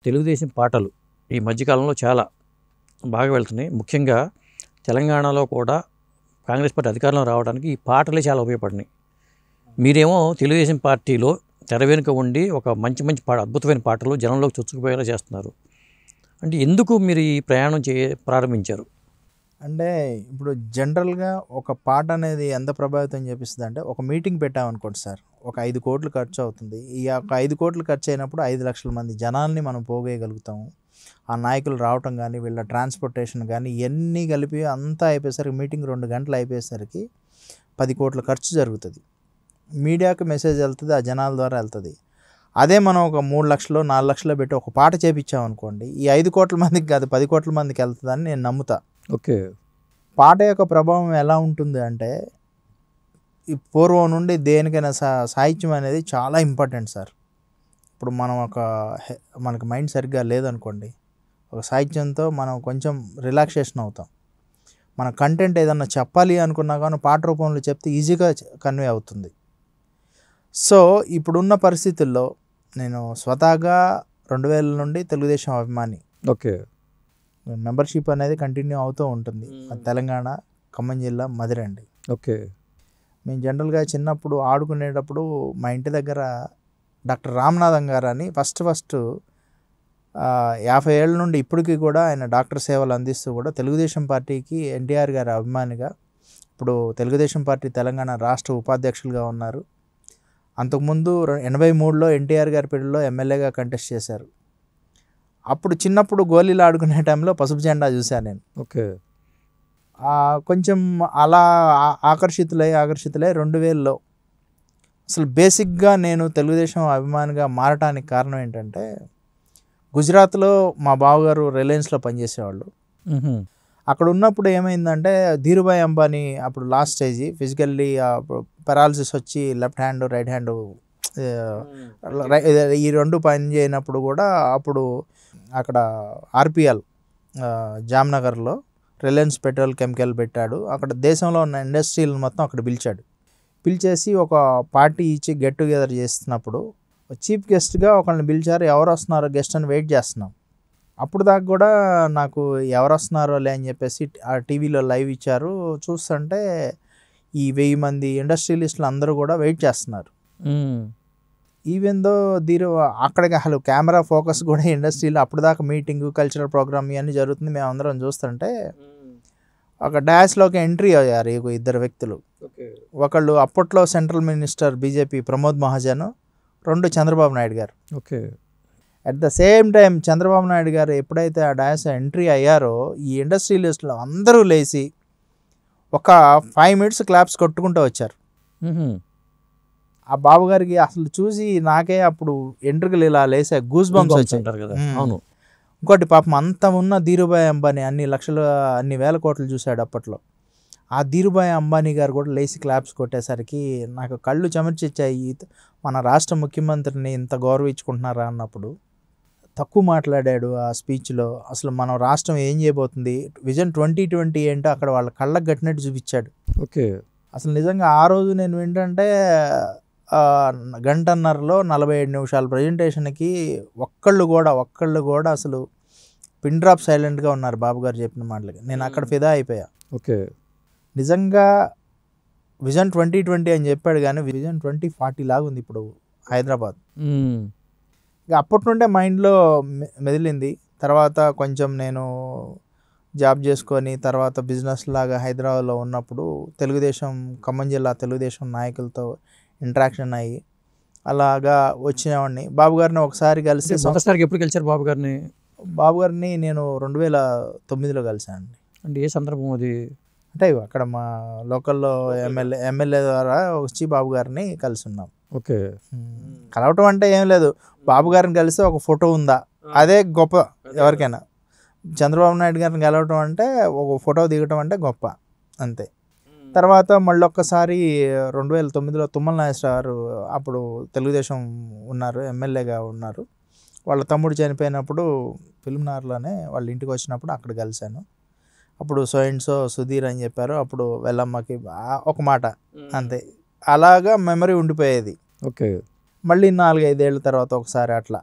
తెలుగుదేశం పాటలు ఈ మధ్యకాలంలో చాలా బాగా వెళ్తున్నాయి. ముఖ్యంగా తెలంగాణలో కూడా కాంగ్రెస్ పార్టీ అధికారంలో రావడానికి ఈ పాటలే చాలా ఉపయోగపడినాయి. మీరేమో తెలుగుదేశం పార్టీలో తెర వెనుక ఉండి ఒక మంచి మంచి అద్భుతమైన పాటలు జనంలోకి చొచ్చుకుపోయేలా చేస్తున్నారు. అంటే ఎందుకు మీరు ఈ ప్రయాణం ప్రారంభించారు? అంటే ఇప్పుడు జనరల్గా ఒక పాట అనేది ఎంత ప్రభావితం చేపిస్తుంది అంటే, ఒక మీటింగ్ పెట్టామనుకోండి సార్, ఒక 5 కోట్లు ఖర్చు అవుతుంది. ఈ యొక్క 5 కోట్లు ఖర్చు అయినప్పుడు 5 లక్షల మంది జనాల్ని మనం పోగేయగలుగుతాము. ఆ నాయకులు రావటం కానీ, వీళ్ళ ట్రాన్స్పోర్టేషన్ కానీ ఇవన్నీ కలిపి అంతా అయిపోయేసరికి, మీటింగ్ 2 గంటలు అయిపోయేసరికి 10 కోట్ల ఖర్చు జరుగుతుంది. మీడియాకి మెసేజ్ వెళ్తుంది, ఆ జనాల ద్వారా వెళ్తుంది. అదే మనం ఒక 3 లక్షలు 4 లక్షలు పెట్టి ఒక పాట చేపించామనుకోండి, ఈ 5 కోట్ల మందికి కాదు 10 కోట్ల మందికి వెళ్తుందని నేను నమ్ముతా. ఓకే. పాట యొక్క ప్రభావం ఎలా ఉంటుంది అంటే, ఈ పూర్వం నుండి దేనికైనా సాహిత్యం అనేది చాలా ఇంపార్టెంట్ సార్. ఇప్పుడు మనం మనకి మైండ్ సరిగ్గా లేదనుకోండి, ఒక సాహిత్యంతో మనం కొంచెం రిలాక్సేషన్ అవుతాం. మన కంటెంట్ ఏదన్నా చెప్పాలి అనుకున్నా కానీ పాట రూపంలో చెప్తే ఈజీగా కన్వే అవుతుంది. సో ఇప్పుడున్న పరిస్థితుల్లో నేను స్వతహాగా 2000 నుండి తెలుగుదేశం అభిమాని. ఓకే. మెంబర్షిప్ అనేది కంటిన్యూ అవుతూ ఉంటుంది. తెలంగాణ, ఖమ్మం జిల్లా, మదిరండి. ఓకే. మేము జనరల్గా చిన్నప్పుడు ఆడుకునేటప్పుడు మా ఇంటి దగ్గర డాక్టర్ రామనాథం గారు అని ఫస్ట్ 50 ఏళ్ళ నుండి ఇప్పటికీ కూడా ఆయన డాక్టర్ సేవలు అందిస్తూ కూడా తెలుగుదేశం పార్టీకి ఎన్టీఆర్ గారి అభిమానిగా, ఇప్పుడు తెలుగుదేశం పార్టీ తెలంగాణ రాష్ట్ర ఉపాధ్యక్షులుగా ఉన్నారు. అంతకుముందు 83లో ఎన్టీఆర్ గారి పెళ్లిలో ఎమ్మెల్యేగా కంటెస్ట్ చేశారు. అప్పుడు చిన్నప్పుడు గోళీలు ఆడుకునే టైంలో పసుపు జెండా చూశాను నేను. ఓకే. కొంచెం అలా ఆకర్షితులై 2000లో అసలు బేసిక్గా నేను తెలుగుదేశం అభిమానిగా మారటానికి కారణం ఏంటంటే, గుజరాత్లో మా బావగారు రిలయన్స్లో పనిచేసేవాళ్ళు. అక్కడ ఉన్నప్పుడు ఏమైందంటే, ధీరుభాయ్ అంబానీ అప్పుడు లాస్ట్ స్టేజ్, ఫిజికల్లీ పెరాలసిస్ వచ్చి లెఫ్ట్ హ్యాండ్ రైట్ హ్యాండ్ ఈ 2 పని చేయనప్పుడు కూడా అప్పుడు అక్కడ ఆర్పిఎల్ జామ్నగర్లో రిలయన్స్ పెట్రోల్ కెమికల్ పెట్టాడు. అక్కడ దేశంలో ఉన్న ఇండస్ట్రీలను మొత్తం అక్కడ పిలిచేసి ఒక పార్టీ ఇచ్చి గెట్ టుగెదర్ చేస్తున్నప్పుడు చీఫ్ గెస్ట్గా ఒకరిని పిలిచారు. ఎవరు వస్తున్నారో గెస్ట్ అని వెయిట్ చేస్తున్నాం. అప్పుడు దాకా కూడా నాకు ఎవరు వస్తున్నారో లే అని చెప్పేసి ఆ టీవీలో లైవ్ ఇచ్చారు. చూస్తుంటే ఈ 1000 మంది ఇండస్ట్రియలిస్టులు అందరూ కూడా వెయిట్ చేస్తున్నారు. ఈవెన్ దో అక్కడికి అసలు కెమెరా ఫోకస్ కూడా ఇండస్ట్రీలో అప్పుడు దాకా మీటింగ్, కల్చరల్ ప్రోగ్రామ్ ఇవన్నీ జరుగుతుంది. మేము అందరం చూస్తుంటే ఒక డాష్లోకి ఎంట్రీ అయ్యారు 2 వ్యక్తులు. ఒకళ్ళు అప్పట్లో central minister BJP Pramod Mahajan, 2 Chandrababu Naidu garu. Okay. At the same time Chandrababu Naidu garu ఎప్పుడైతే ఆ డాష్ ఎంట్రీ అయ్యారో, ఈ ఇండస్ట్రియలిస్టులు అందరూ లేచి ఒక 5 మినిట్స్ క్లాప్స్ కొట్టుకుంటూ వచ్చారు. ఆ బాబు గారికి అసలు చూసి నాకే అప్పుడు ఎంట్రుకలు ఇలా లేసే గూస్ బంప్స్ వచ్చాయి. అవును. ఇంకోటి పాపం అంత ఉన్న ధీరుభాయ్ అంబానీ అన్ని వేల కోట్లు చూశాడు అప్పట్లో. ఆ ధీరుభాయ్ అంబానీ గారు కూడా లేచి క్లాప్స్ కొట్టేసరికి నాకు కళ్ళు చెమర్చిచ్చాయి. మన రాష్ట్ర ముఖ్యమంత్రిని ఇంత గౌరవించుకుంటున్నారా అన్నప్పుడు. తక్కువ మాట్లాడాడు ఆ స్పీచ్లో. అసలు మనం రాష్ట్రం ఏం చేయబోతుంది, విజన్ 2020 ఏంటో అక్కడ వాళ్ళ కళ్ళకు కట్టినట్టు చూపించాడు. ఓకే. అసలు నిజంగా ఆ రోజు నేను ఏంటంటే, గంటన్నరలో 47 నిమిషాల ప్రజెంటేషన్కి ఒక్కళ్ళు కూడా అసలు పిన్ డ్రాప్ సైలెంట్గా ఉన్నారు బాబు గారు చెప్పిన మాటలకి. నేను అక్కడ ఫిదా అయిపోయా. ఓకే. నిజంగా విజన్ 2020 అని చెప్పాడు కానీ విజన్ 2040 లాగా ఉంది ఇప్పుడు హైదరాబాద్. ఇక అప్పటి నుండే మైండ్లో మెదిలింది. తర్వాత కొంచెం నేను జాబ్ చేసుకొని తర్వాత బిజినెస్ లాగా హైదరాబాద్లో ఉన్నప్పుడు తెలుగుదేశం ఖమ్మం జిల్లా తెలుగుదేశం నాయకులతో ఇంటరాక్షన్ అయ్యి అలాగా వచ్చినవాడిని. బాబు గారిని ఒకసారి కలిసి, ఎప్పుడు కలిసారు బాబు గారిని? బాబు గారిని నేను 2009లో కలిసాను. అంటే ఏ సందర్భం అది? అంటే అక్కడ మా లోకల్లో ఎమ్మెల్యే ద్వారా వచ్చి బాబు గారిని కలిసి ఉన్నాం. ఓకే. కలవటం అంటే ఏం లేదు, బాబు గారిని కలిసి ఒక ఫోటో ఉందా అదే గొప్ప. ఎవరికైనా చంద్రబాబు నాయుడు గారిని కలవటం అంటే ఒక ఫోటో దిగటం అంటే గొప్ప, అంతే. తర్వాత మళ్ళీ ఒక్కసారి 2009లో తుమ్మల నాగేశ్వర గారు అప్పుడు తెలుగుదేశం ఉన్నారు, ఎమ్మెల్యేగా ఉన్నారు. వాళ్ళ తమ్ముడు చనిపోయినప్పుడు ఫిల్మ్నార్లోనే వాళ్ళ ఇంటికి వచ్చినప్పుడు అక్కడ కలిశాను. అప్పుడు సో అండ్ సో సుధీర్ అని చెప్పారు. అప్పుడు వెళ్ళమ్మకి ఒక మాట, అంతే. అలాగా మెమరీ ఉండిపోయేది. ఓకే. మళ్ళీ 4-5 ఏళ్ళ తర్వాత ఒకసారి అట్లా